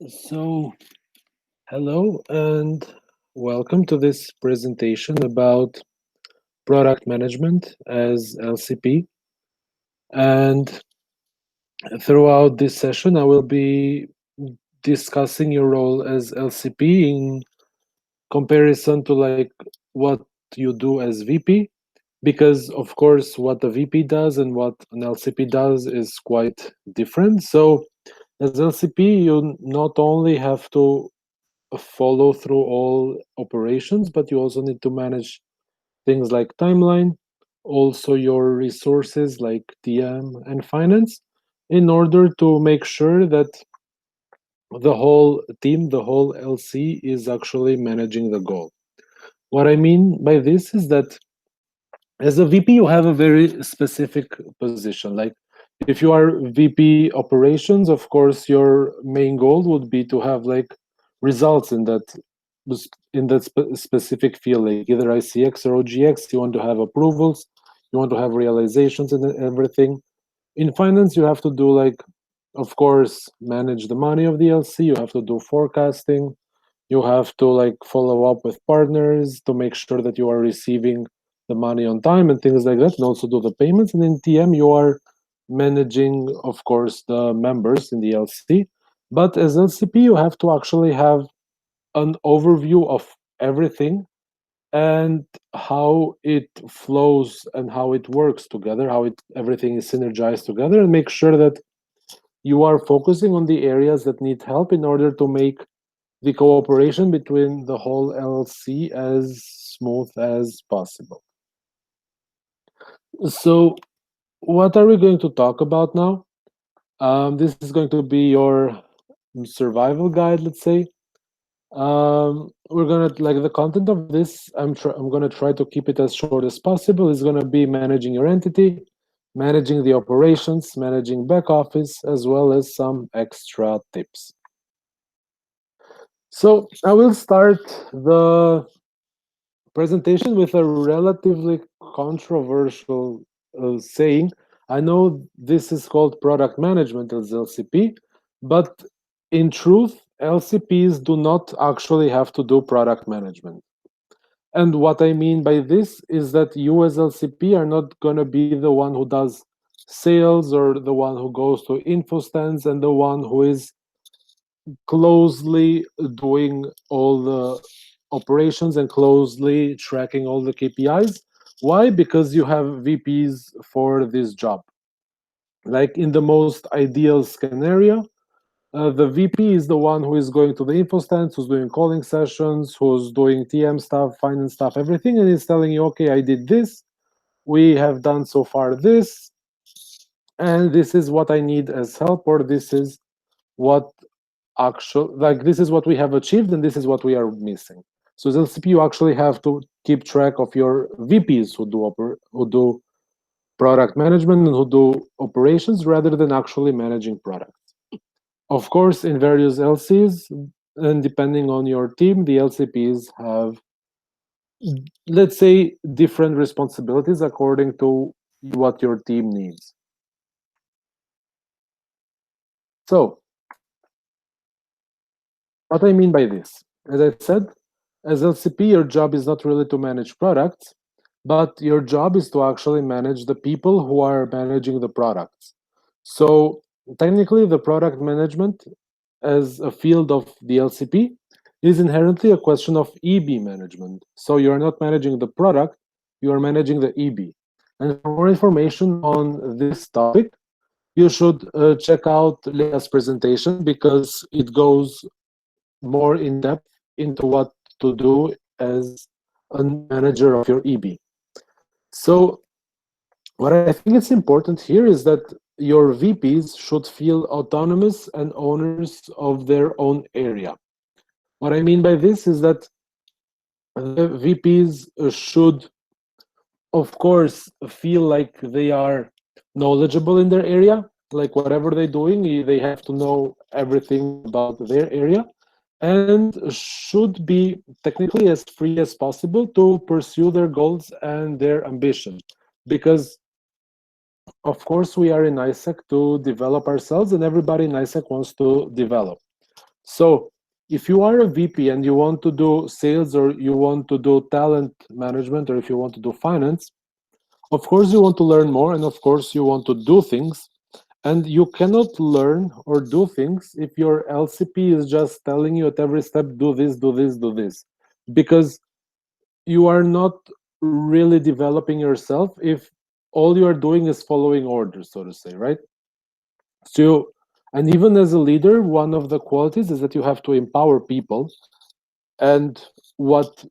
So, hello and welcome to this presentation about product management as LCP. And throughout this session, I will be discussing your role as LCP in comparison to like what you do as VP, because of course, what a VP does and what an LCP does is quite different. So, as LCP, you not only have to follow through all operations, but you also need to manage things like timeline, also your resources like TM and finance, in order to make sure that the whole team, the whole LC is actually managing the goal. What I mean by this is that as a VP, you have a very specific position. Like if you are VP operations, of course, your main goal would be to have like results in that specific field, like either ICX or OGX. You want to have approvals, you want to have realizations and everything. In finance, you have to do like, of course, manage the money of the LC. You have to do forecasting. You have to like follow up with partners to make sure that you are receiving the money on time and things like that, and also do the payments. And in TM, you are managing, of course, the members in the LC. But as LCP, you have to actually have an overview of everything and how it flows and how it works together, how everything is synergized together, and make sure that you are focusing on the areas that need help in order to make the cooperation between the whole LLC as smooth as possible. So, what are we going to talk about now? This is going to be your survival guide, let's say. We're gonna like the content of this. I'm gonna try to keep it as short as possible. It's gonna be managing your entity, managing the operations, managing back office, as well as some extra tips. So I will start the presentation with a relatively controversial saying. I know this is called product management as LCP, but in truth, LCPs do not actually have to do product management. And what I mean by this is that you as LCP are not going to be the one who does sales or the one who goes to info stands and the one who is closely doing all the operations and closely tracking all the KPIs. Why? Because you have VPs for this job. Like in the most ideal scenario, the VP is the one who is going to the info stands, who's doing calling sessions, who's doing TM stuff, finance stuff, everything, and is telling you, okay, I did this, we have done so far this, and this is what I need as help, or this is what this is what we have achieved and this is what we are missing. So as LCP, you actually have to keep track of your VPs who do product management and who do operations rather than actually managing products. Of course, in various LCs, and depending on your team, the LCPs have, let's say, different responsibilities according to what your team needs. So, what I mean by this, as I said, as LCP, your job is not really to manage products, but your job is to actually manage the people who are managing the products. So technically, the product management as a field of the LCP is inherently a question of EB management. So you are not managing the product, you are managing the EB. And for more information on this topic, you should check out Leah's presentation because it goes more in depth into what to do as a manager of your EB. So what I think is important here is that your VPs should feel autonomous and owners of their own area. What I mean by this is that the VPs should, of course, feel like they are knowledgeable in their area. Like whatever they're doing, they have to know everything about their area and should be technically as free as possible to pursue their goals and their ambition. Because of course we are in ISEC to develop ourselves and everybody in ISEC wants to develop. So if you are a VP and you want to do sales or you want to do talent management or if you want to do finance, of course you want to learn more and of course you want to do things. And you cannot learn or do things if your LCP is just telling you at every step, do this, do this, do this. Because you are not really developing yourself if all you are doing is following orders, so to say, right? So, and even as a leader, one of the qualities is that you have to empower people. And what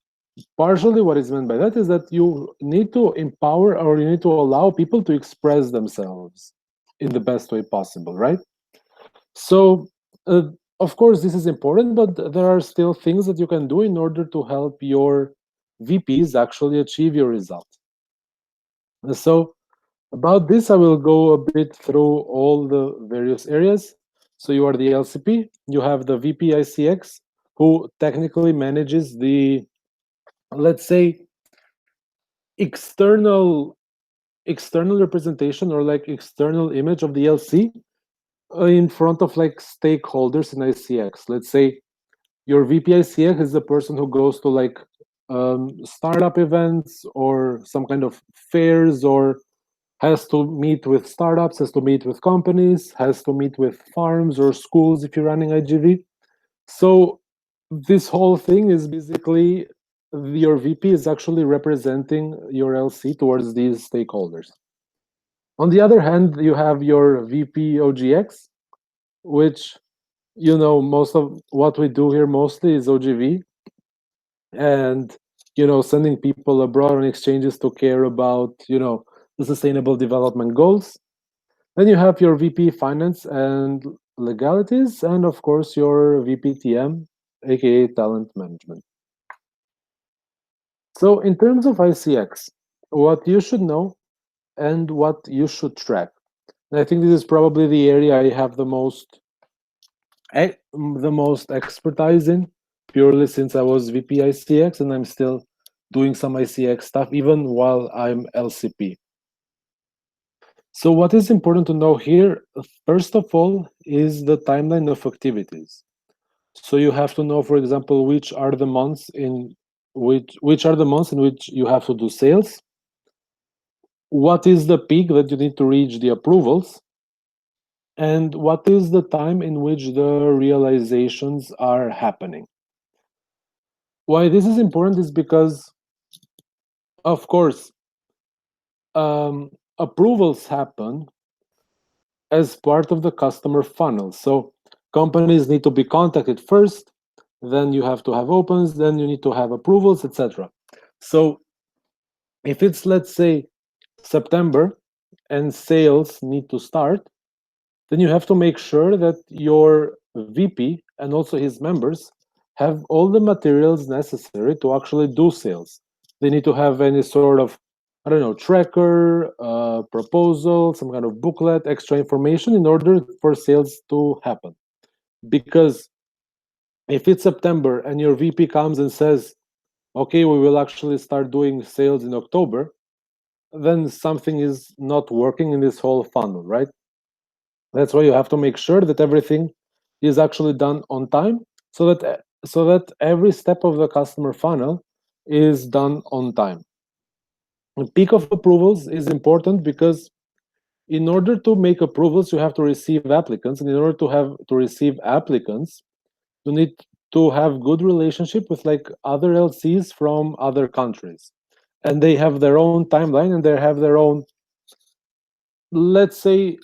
partially what is meant by that is that you need to empower or you need to allow people to express themselves in the best way possible, right? So, of course, this is important, but there are still things that you can do in order to help your VPs actually achieve your result. So, about this, I will go a bit through all the various areas. So, you are the LCP, you have the VP ICX, who technically manages the, let's say, external external representation or like external image of the LC in front of like stakeholders in ICX. Let's say your VP ICX is the person who goes to like startup events or some kind of fairs or has to meet with startups, has to meet with companies, has to meet with farms or schools if you're running IGV. So this whole thing is basically your VP is actually representing your LC towards these stakeholders. On the other hand, you have your VP OGX, which most of what we do here mostly is OGV, and sending people abroad on exchanges to care about the sustainable development goals. Then you have your VP Finance and Legalities, and of course your VPTM, aka Talent Management. So in terms of ICX, what you should know and what you should track. And I think this is probably the area I have the most expertise in, purely since I was VP ICX and I'm still doing some ICX stuff even while I'm LCP. So what is important to know here, first of all, is the timeline of activities. So you have to know, for example, which are the months in which you have to do sales. What is the peak that you need to reach the approvals? And what is the time in which the realizations are happening? Why this is important is because, of course, approvals happen as part of the customer funnel. So companies need to be contacted first, then you have to have opens, then you need to have approvals, etc. So if it's, let's say, September and sales need to start, then you have to make sure that your VP and also his members have all the materials necessary to actually do sales. They need to have any sort of, I don't know, tracker, proposal, some kind of booklet, extra information in order for sales to happen. Because if it's September and your VP comes and says, okay, we will actually start doing sales in October, then something is not working in this whole funnel, right? That's why you have to make sure that everything is actually done on time, so that every step of the customer funnel is done on time. The peak of approvals is important because in order to make approvals, you have to receive applicants, and in order to receive applicants, you need to have good relationship with like other LCs from other countries, and they have their own timeline and they have their own, let's say,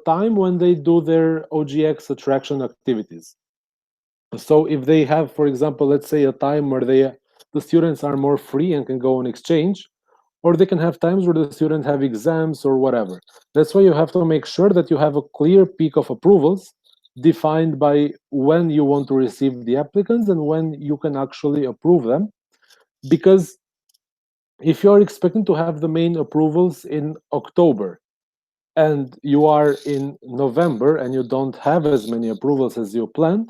time when they do their OGX attraction activities. So if they have, for example, let's say a time where the students are more free and can go on exchange, or they can have times where the students have exams or whatever. That's why you have to make sure that you have a clear peak of approvals defined by when you want to receive the applicants and when you can actually approve them. Because if you're expecting to have the main approvals in October and you are in November and you don't have as many approvals as you planned,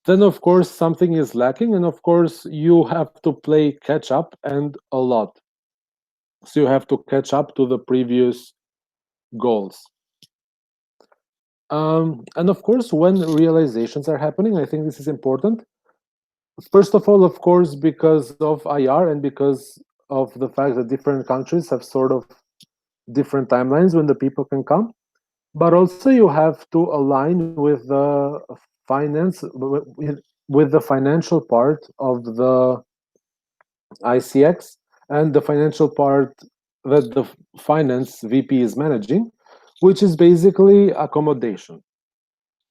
then of course something is lacking, and of course you have to play catch up and a lot. So you have to catch up to the previous goals. And of course, when realizations are happening, I think this is important. First of all, of course, because of IR and because of the fact that different countries have sort of different timelines when the people can come. But also, you have to align with the finance, with the financial part of the ICX and the financial part that the finance VP is managing, which is basically accommodation.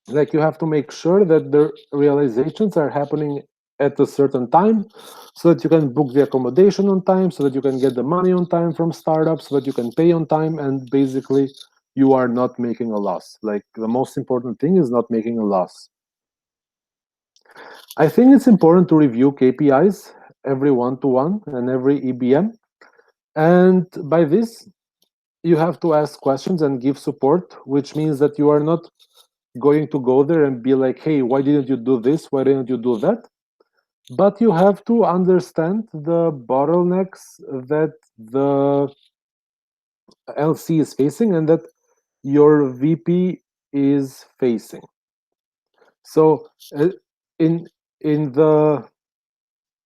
Like you have to make sure that the realizations are happening at a certain time so that you can book the accommodation on time, so that you can get the money on time from startups, so that you can pay on time, and basically you are not making a loss. Like the most important thing is not making a loss. I think it's important to review KPIs every 1-to-1 and every EBM. And by this, you have to ask questions and give support, which means that you are not going to go there and be like, hey, why didn't you do this? Why didn't you do that? But you have to understand the bottlenecks that the LC is facing and that your VP is facing. So in in the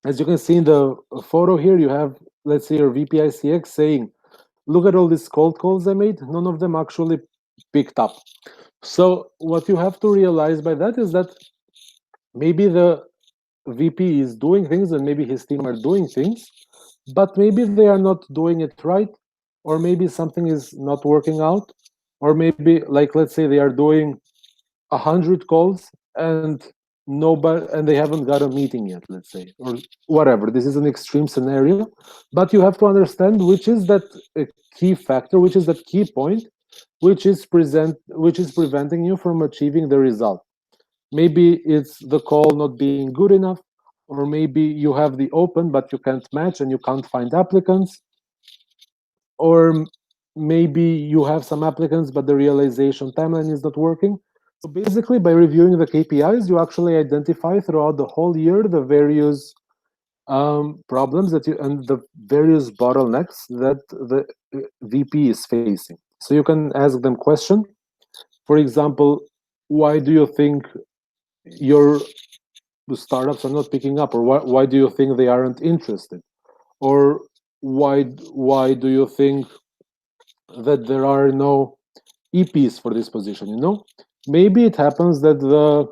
as you can see in the photo here, you have, let's say, your VP ICX saying, look at all these cold calls I made, none of them actually picked up. So what you have to realize by that is that maybe the VP is doing things and maybe his team are doing things, but maybe they are not doing it right, or maybe something is not working out, or maybe, like, let's say they are doing 100 calls and nobody, and they haven't got a meeting yet, let's say, or whatever. This is an extreme scenario, but you have to understand which is that key factor, which is that key point, which is preventing you from achieving the result. Maybe it's the call not being good enough, or maybe you have the open but you can't match and you can't find applicants, or maybe you have some applicants but the realization timeline is not working. So basically, by reviewing the KPIs, you actually identify throughout the whole year the various problems that you and the various bottlenecks that the VP is facing. So you can ask them question. For example, why do you think your startups are not picking up, or why do you think they aren't interested, or why do you think that there are no EPs for this position? Maybe it happens that the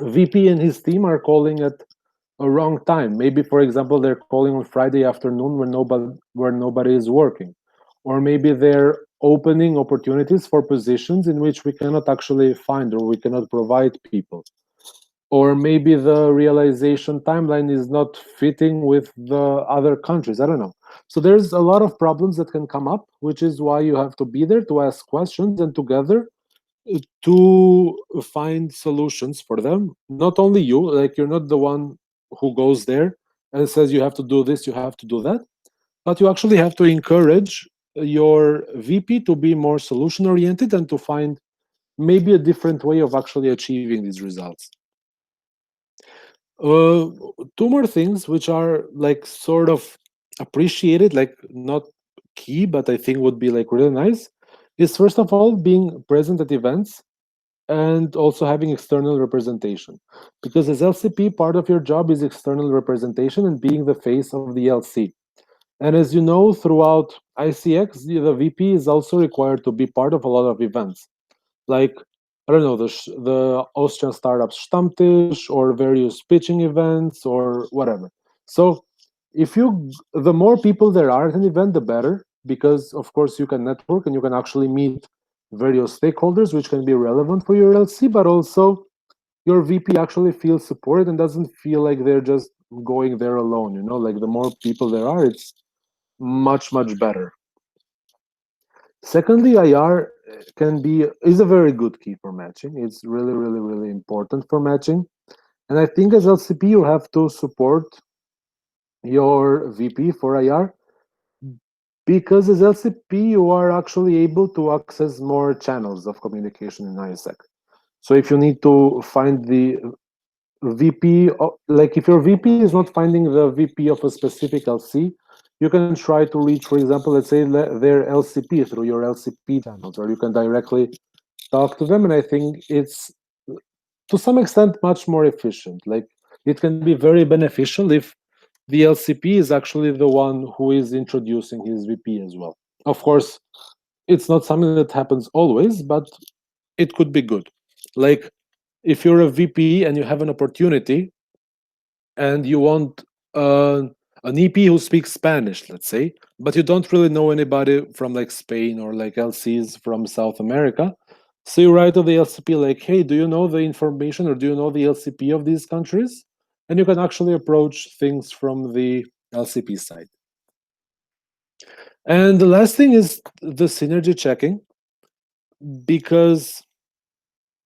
VP and his team are calling at a wrong time. Maybe, for example, they're calling on Friday afternoon when nobody is working, or maybe they're opening opportunities for positions in which we cannot actually find or we cannot provide people, or maybe the realization timeline is not fitting with the other countries. I don't know. So there's a lot of problems that can come up, which is why you have to be there to ask questions and together to find solutions for them. Not only you, like you're not the one who goes there and says you have to do this, you have to do that, but you actually have to encourage your VP to be more solution oriented and to find maybe a different way of actually achieving these results. Uh, Two more things which are like sort of appreciated, like not key, but I think would be like really nice, is first of all being present at events and also having external representation. Because as LCP, part of your job is external representation and being the face of the LC. And as you know, throughout ICX, the VP is also required to be part of a lot of events, like, I don't know, the Austrian startups Stammtisch or various pitching events or whatever. So the more people there are at an event, the better, because of course you can network and you can actually meet various stakeholders, which can be relevant for your LC, but also your VP actually feels supported and doesn't feel like they're just going there alone. Like the more people there are, it's much better. Secondly, IR is a very good key for matching. It's really important for matching. And I think as LCP, you have to support your VP for IR, because as LCP, you are actually able to access more channels of communication in ISEC. So if you need to find the VP, like if your VP is not finding the VP of a specific LC, you can try to reach, for example, let's say their LCP through your LCP channels, or you can directly talk to them, and I think it's to some extent much more efficient. Like it can be very beneficial if the LCP is actually the one who is introducing his VP as well. Of course, it's not something that happens always, but it could be good. Like if you're a VP and you have an opportunity and you want uh, an EP who speaks Spanish, let's say, but you don't really know anybody from like Spain or like LCs from South America. So you write to the LCP like, hey, do you know the information or do you know the LCP of these countries? And you can actually approach things from the LCP side. And the last thing is the synergy checking, because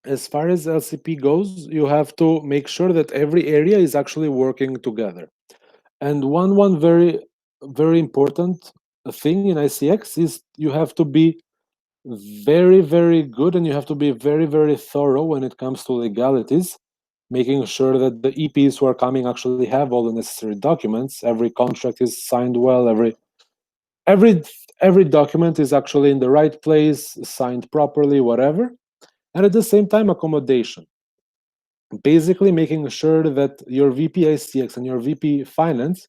as far as LCP goes, you have to make sure that every area is actually working together. And one very important thing in ICX is you have to be very good, and you have to be very thorough when it comes to legalities, making sure that the EPs who are coming actually have all the necessary documents. Every contract is signed well. Every every document is actually in the right place, signed properly, whatever. And at the same time, accommodation. Basically, making sure that your VP ICX and your VP Finance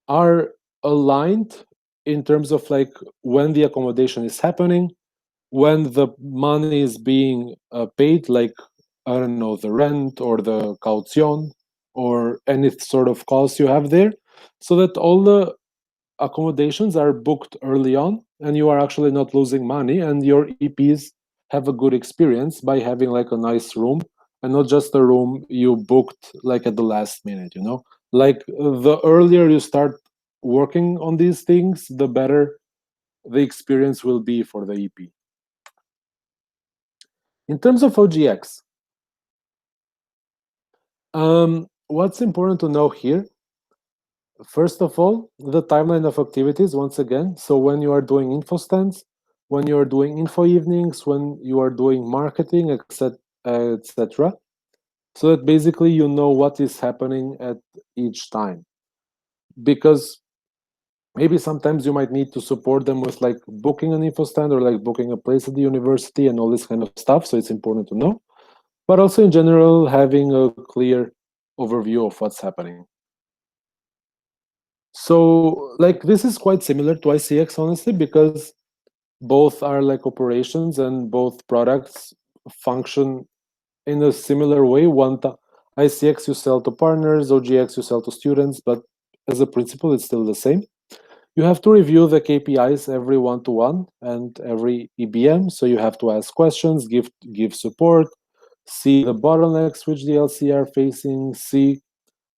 are aligned in terms of like when the accommodation is happening, when the money is being paid, like I don't know, the rent or the caution or any sort of cost you have there, so that all the accommodations are booked early on and you are actually not losing money, and your EPs have a good experience by having like a nice room and not just a room you booked like at the last minute, you know? Like the earlier you start working on these things, the better the experience will be for the EP. In terms of OGX, what's important to know here, first of all, the timeline of activities, once again. So when you are doing info stands, when you are doing info evenings, when you are doing marketing, etc. So that basically you know what is happening at each time. Because maybe sometimes you might need to support them with like booking an info stand or like booking a place at the university and all this kind of stuff. So it's important to know. But also in general, having a clear overview of what's happening. So like this is quite similar to ICX, honestly, because both are like operations and both products function in a similar way. ICX you sell to partners, OGX you sell to students, but as a principle, it's still the same. You have to review the KPIs every one-to-one and every EBM. So you have to ask questions, give support, see the bottlenecks which the LC are facing, see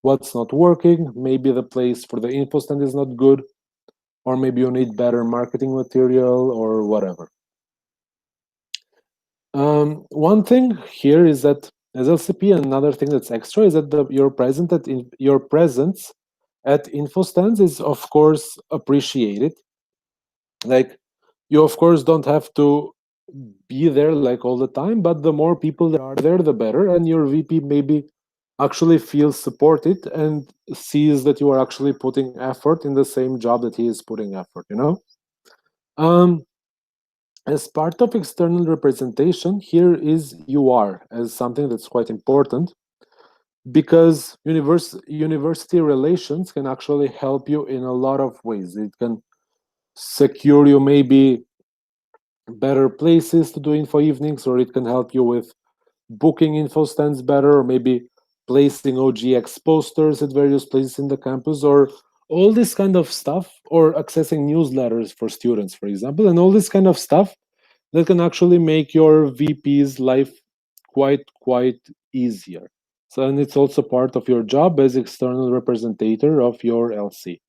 what's not working. Maybe the place for the info stand is not good, or maybe you need better marketing material or whatever. One thing here is that as LCP, another thing that's extra is that your presence at info stands is of course appreciated. Like you of course don't have to be there like all the time, but the more people that are there, the better, and your VP maybe actually feels supported and sees that you are actually putting effort in the same job that he is putting effort, you know. um, as part of external representation, here is UR as something that's quite important, because university relations can actually help you in a lot of ways. It can secure you maybe better places to do info evenings, or it can help you with booking info stands better, or maybe placing OGX posters at various places in the campus, or all this kind of stuff, or accessing newsletters for students, for example, and all this kind of stuff that can actually make your VP's life quite easier. So, and it's also part of your job as external representative of your LC.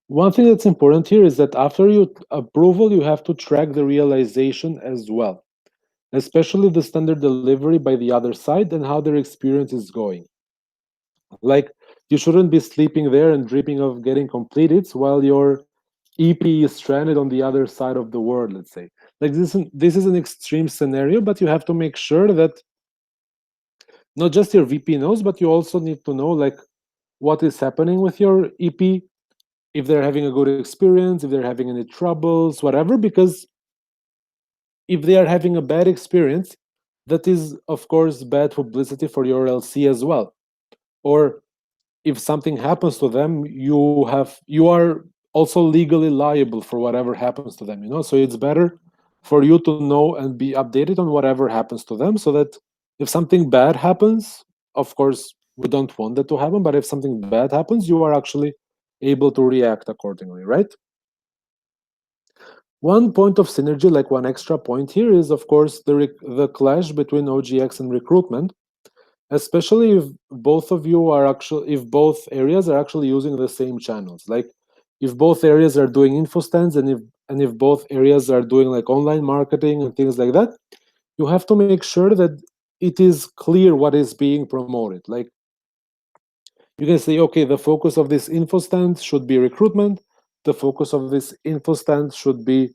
One thing that's important here is that after your approval, you have to track the realization as well, especially the standard delivery by the other side and how their experience is going. Like, you shouldn't be sleeping there and dreaming of getting completed while your EP is stranded on the other side of the world, let's say. Like, this is an extreme scenario, but you have to make sure that not just your VP knows, but you also need to know like what is happening with your EP, if they're having a good experience, if they're having any troubles, whatever, because if they are having a bad experience, that is of course bad publicity for your LC as well. Or if something happens to them, you are also legally liable for whatever happens to them, you know. So it's better for you to know and be updated on whatever happens to them, so that if something bad happens, of course we don't want that to happen, but if something bad happens, you are actually able to react accordingly, right? One point of synergy, like one extra point here, is of course the clash between OGX and recruitment, especially if both of you are actually, if both areas are actually using the same channels. Like if both areas are doing info stands, and if both areas are doing like online marketing and things like that, you have to make sure that it is clear what is being promoted. Like you can say, okay, the focus of this info stand should be recruitment, the focus of this info stand should be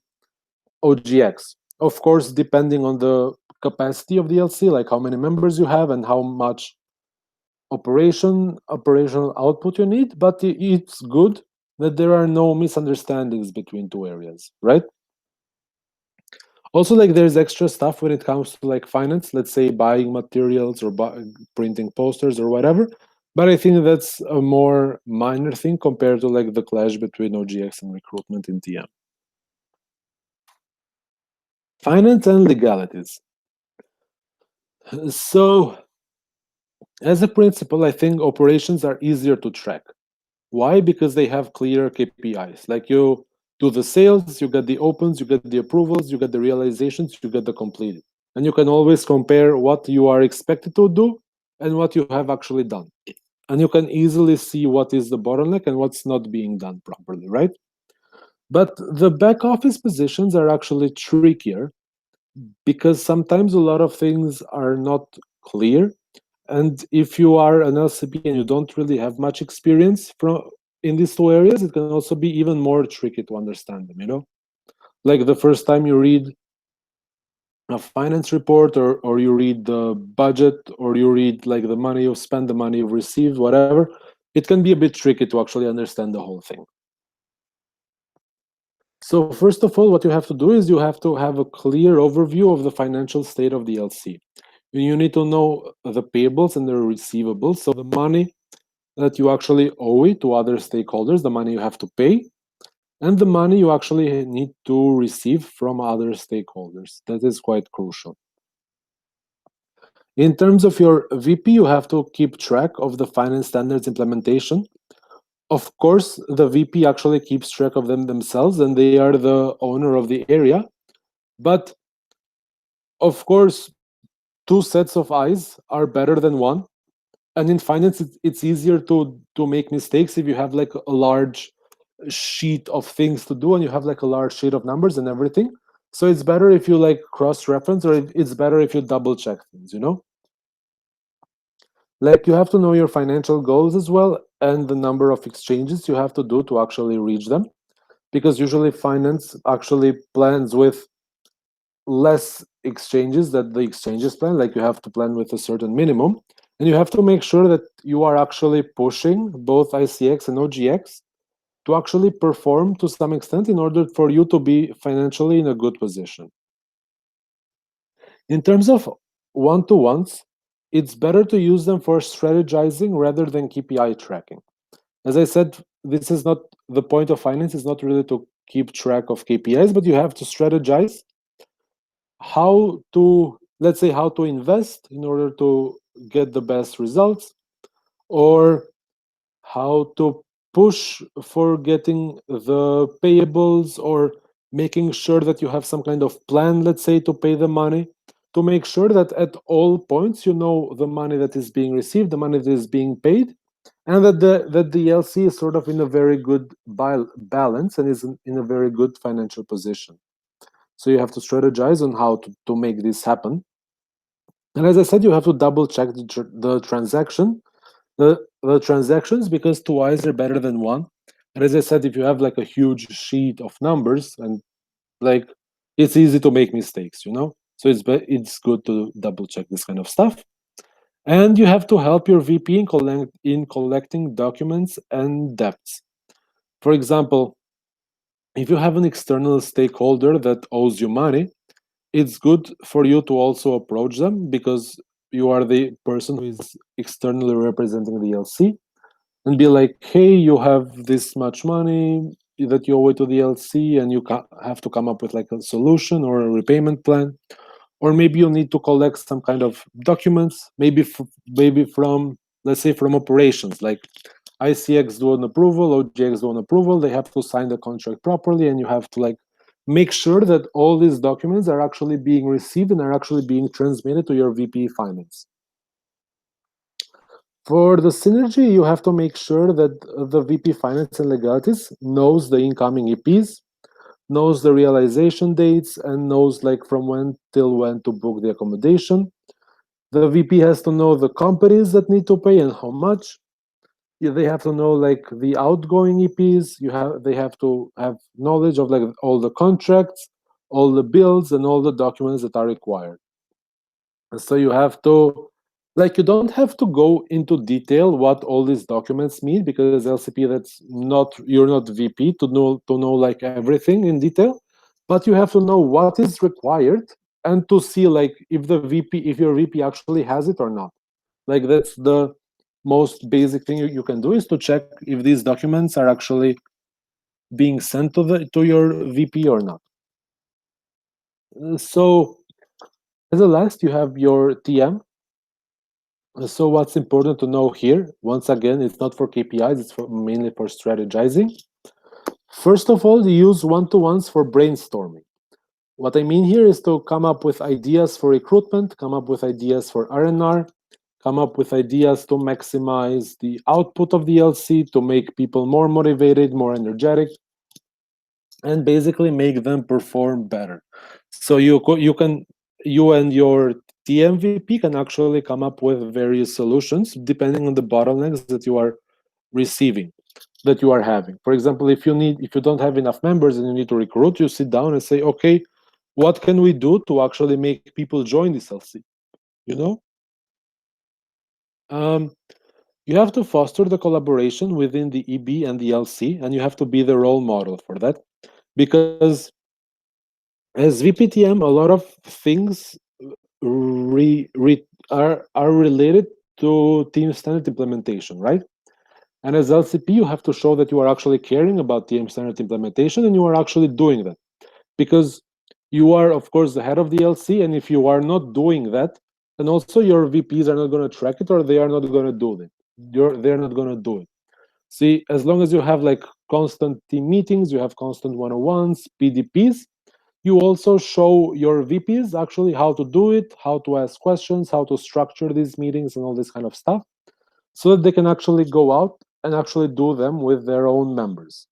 OGX. Of course, depending on the capacity of the LC, like how many members you have and how much operational output you need, but it's good that there are no misunderstandings between two areas, right? Also, like there's extra stuff when it comes to like finance, let's say buying materials or printing posters or whatever, but I think that's a more minor thing compared to like the clash between OGX and recruitment in TM. Finance and legalities. So as a principle, I think operations are easier to track. Why? Because they have clear KPIs. Like you do the sales, you get the opens, you get the approvals, you get the realizations, you get the completed. And you can always compare what you are expected to do and what you have actually done. And you can easily see what is the bottleneck and what's not being done properly, right? But the back office positions are actually trickier because sometimes a lot of things are not clear. And if you are an LCP and you don't really have much experience from in these two areas, it can also be even more tricky to understand them, you know? Like the first time you read a finance report, or you read the budget, or you read like the money you've spent, the money you've received, whatever, it can be a bit tricky to actually understand the whole thing. So first of all, what you have to do is you have to have a clear overview of the financial state of the LC. You need to know the payables and the receivables, so the money that you actually owe it to other stakeholders, the money you have to pay, and the money you actually need to receive from other stakeholders. That is quite crucial. In terms of your VP, you have to keep track of the finance standards implementation. Of course, the VP actually keeps track of them themselves, and they are the owner of the area. But of course, two sets of eyes are better than one. And in finance, it's easier to make mistakes if you have like a large sheet of things to do and you have like a large sheet of numbers and everything. So it's better if you like cross reference, or it's better if you double check things, you know? Like you have to know your financial goals as well, and the number of exchanges you have to do to actually reach them, because usually finance actually plans with less exchanges that the exchanges plan. Like you have to plan with a certain minimum, and you have to make sure that you are actually pushing both ICX and OGX to actually perform to some extent in order for you to be financially in a good position. In terms of one-to-ones, it's better to use them for strategizing rather than KPI tracking. As I said, this is not the point of finance, is not really to keep track of KPIs, but you have to strategize how to, let's say, how to invest in order to get the best results, or how to push for getting the payables, or making sure that you have some kind of plan, let's say, to pay the money, to make sure that at all points you know the money that is being received, the money that is being paid, and that the LC is sort of in a very good balance and is in a very good financial position. So you have to strategize on how to make this happen. And as I said, you have to double check the transaction, the transactions, because two eyes are better than one. And as I said, if you have like a huge sheet of numbers, and like it's easy to make mistakes, you know. So it's good to double check this kind of stuff. And you have to help your VP in collecting documents and debts. For example, if you have an external stakeholder that owes you money, it's good for you to also approach them because you are the person who is externally representing the LC, and be like, hey, you have this much money that you owe to the LC, and you have to come up with like a solution or a repayment plan, or maybe you need to collect some kind of documents, maybe from, let's say, from operations, like ICX do an approval, OGX do an approval, they have to sign the contract properly, and you have to like make sure that all these documents are actually being received and are actually being transmitted to your VP finance. For the synergy, you have to make sure that the VP finance and legalities knows the incoming EPs, knows the realization dates, and knows like from when till when to book the accommodation. The VP has to know the companies that need to pay and how much. They have to know like the outgoing EPs. They have to have knowledge of like all the contracts, all the bills, and all the documents that are required. And so you have to, like, you don't have to go into detail what all these documents mean, because LCP, that's not, you're not VP to know like everything in detail, but you have to know what is required and to see like if your VP actually has it or not. Like that's the most basic thing you can do, is to check if these documents are actually being sent to your VP or not. So as a last, you have your TM. So what's important to know here, once again, it's not for KPIs, it's mainly for strategizing. First of all, use one-to-ones for brainstorming. What I mean here is to come up with ideas for recruitment, come up with ideas for R&R, come up with ideas to maximize the output of the LC, to make people more motivated, more energetic, and basically make them perform better. So you and your TMVP can actually come up with various solutions depending on the bottlenecks that you are receiving, that you are having. For example, if you don't have enough members and you need to recruit, you sit down and say, okay, what can we do to actually make people join this LC? You know, um, you have to foster the collaboration within the EB and the LC, and you have to be the role model for that, because as VPTM, a lot of things are related to team standard implementation, right? And as LCP, you have to show that you are actually caring about team standard implementation and you are actually doing that. Because you are, of course, the head of the LC, and if you are not doing that, then also your VPs are not going to track it, or they are not going to do it. They're not going to do it. See, as long as you have like constant team meetings, you have constant one-on-ones, PDPs, you also show your VPs actually how to do it, how to ask questions, how to structure these meetings and all this kind of stuff, so that they can actually go out and actually do them with their own members.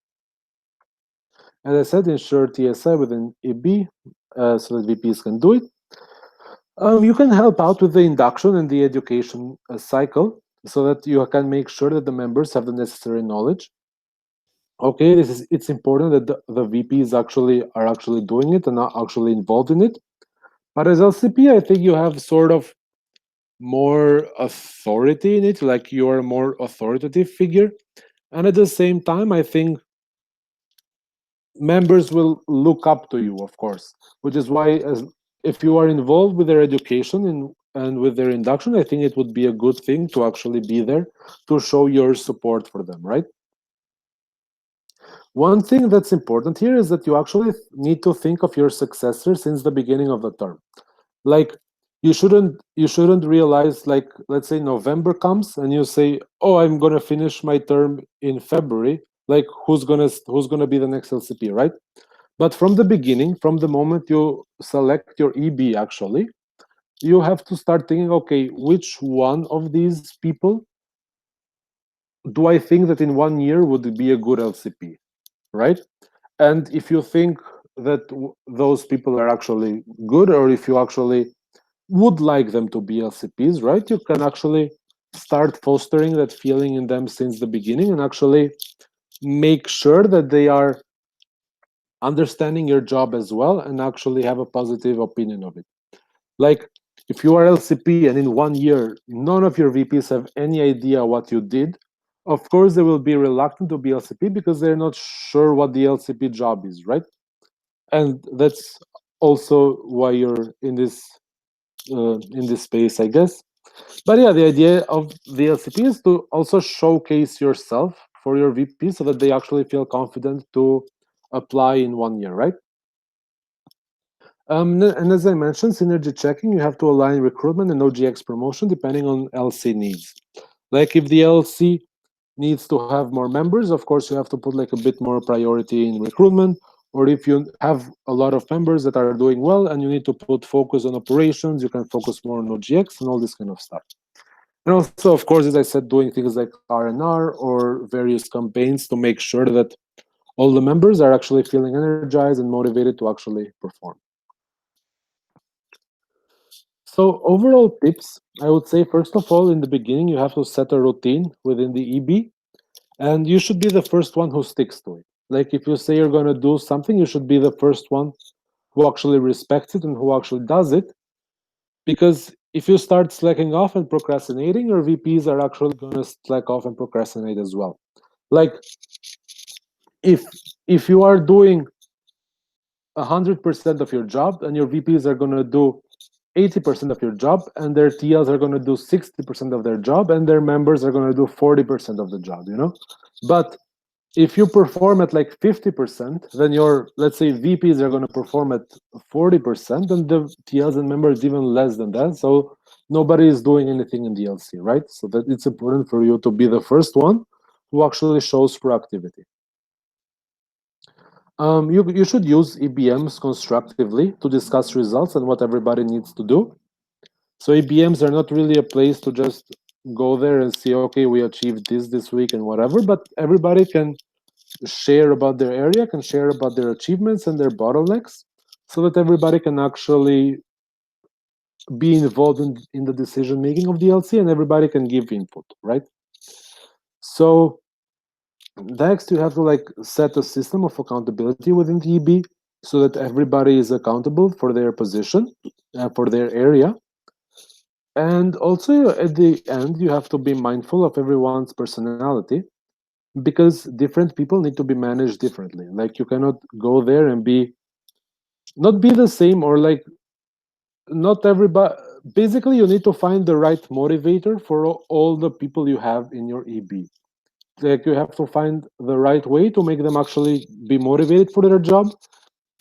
As I said, ensure TSI within EB so that VPs can do it. You can help out with the induction and the education cycle so that you can make sure that the members have the necessary knowledge. Okay, it's important that the VPs are actually doing it and are actually involved in it. But as LCP, I think you have sort of more authority in it, like you're a more authoritative figure. And at the same time, I think members will look up to you, of course, which is why if you are involved with their education and with their induction, I think it would be a good thing to actually be there to show your support for them, right? One thing that's important here is that you actually need to think of your successor since the beginning of the term. Like you shouldn't realize, like, let's say November comes and you say, oh, I'm gonna finish my term in February, like who's gonna be the next LCP, right? But from the beginning, from the moment you select your EB, actually, you have to start thinking, okay, which one of these people do I think that in 1 year would be a good LCP, right? And if you think that those people are actually good, or if you actually would like them to be LCPs, right? You can actually start fostering that feeling in them since the beginning and actually make sure that they are understanding your job as well and actually have a positive opinion of it. Like if you are LCP and in 1 year, none of your VPs have any idea what you did, of course they will be reluctant to be LCP because they're not sure what the LCP job is, right? And that's also why you're in this space, I guess. But yeah, the idea of the LCP is to also showcase yourself for your VP so that they actually feel confident to apply in 1 year, right? And as I mentioned, synergy checking, you have to align recruitment and OGX promotion depending on LC needs. Like if the LC needs to have more members, of course, you have to put like a bit more priority in recruitment. Or if you have a lot of members that are doing well and you need to put focus on operations, you can focus more on OGX and all this kind of stuff. And also, of course, as I said, doing things like R&R or various campaigns to make sure that all the members are actually feeling energized and motivated to actually perform. So overall tips, I would say, first of all, in the beginning, you have to set a routine within the EB, and you should be the first one who sticks to it. Like if you say you're going to do something, you should be the first one who actually respects it and who actually does it. Because if you start slacking off and procrastinating, your VPs are actually going to slack off and procrastinate as well. Like if if you are doing 100% of your job and your VPs are going to do 80% of your job and their TLs are going to do 60% of their job and their members are going to do 40% of the job, you know? But if you perform at like 50%, then your, let's say, VPs are going to perform at 40% and the TLs and members even less than that. So nobody is doing anything in DLC, right? So that it's important for you to be the first one who actually shows proactivity. You should use EBMs constructively to discuss results and what everybody needs to do. So EBMs are not really a place to just go there and see, okay, we achieved this week and whatever, but everybody can share about their area, can share about their achievements and their bottlenecks so that everybody can actually be involved in the decision making of the LC and everybody can give input, right? So next, you have to like set a system of accountability within the EB so that everybody is accountable for their position, for their area. And also at the end, you have to be mindful of everyone's personality because different people need to be managed differently. Like you cannot go there and be not be the same or like not everybody. Basically, you need to find the right motivator for all the people you have in your EB. Like you have to find the right way to make them actually be motivated for their job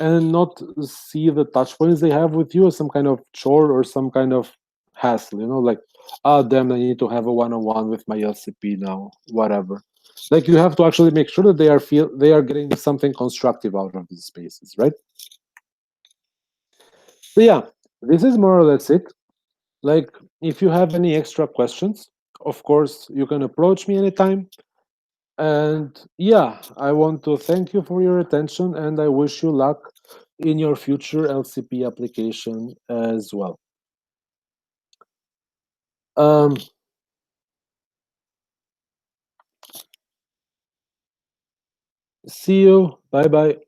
and not see the touch points they have with you as some kind of chore or some kind of hassle, you know, like, ah, damn, I need to have a one-on-one with my LCP now, whatever. Like you have to actually make sure that they are getting something constructive out of these spaces, right? So yeah, this is more or less it. Like if you have any extra questions, of course you can approach me anytime. And yeah, I want to thank you for your attention and I wish you luck in your future LCP application as well. Um, See you. Bye bye.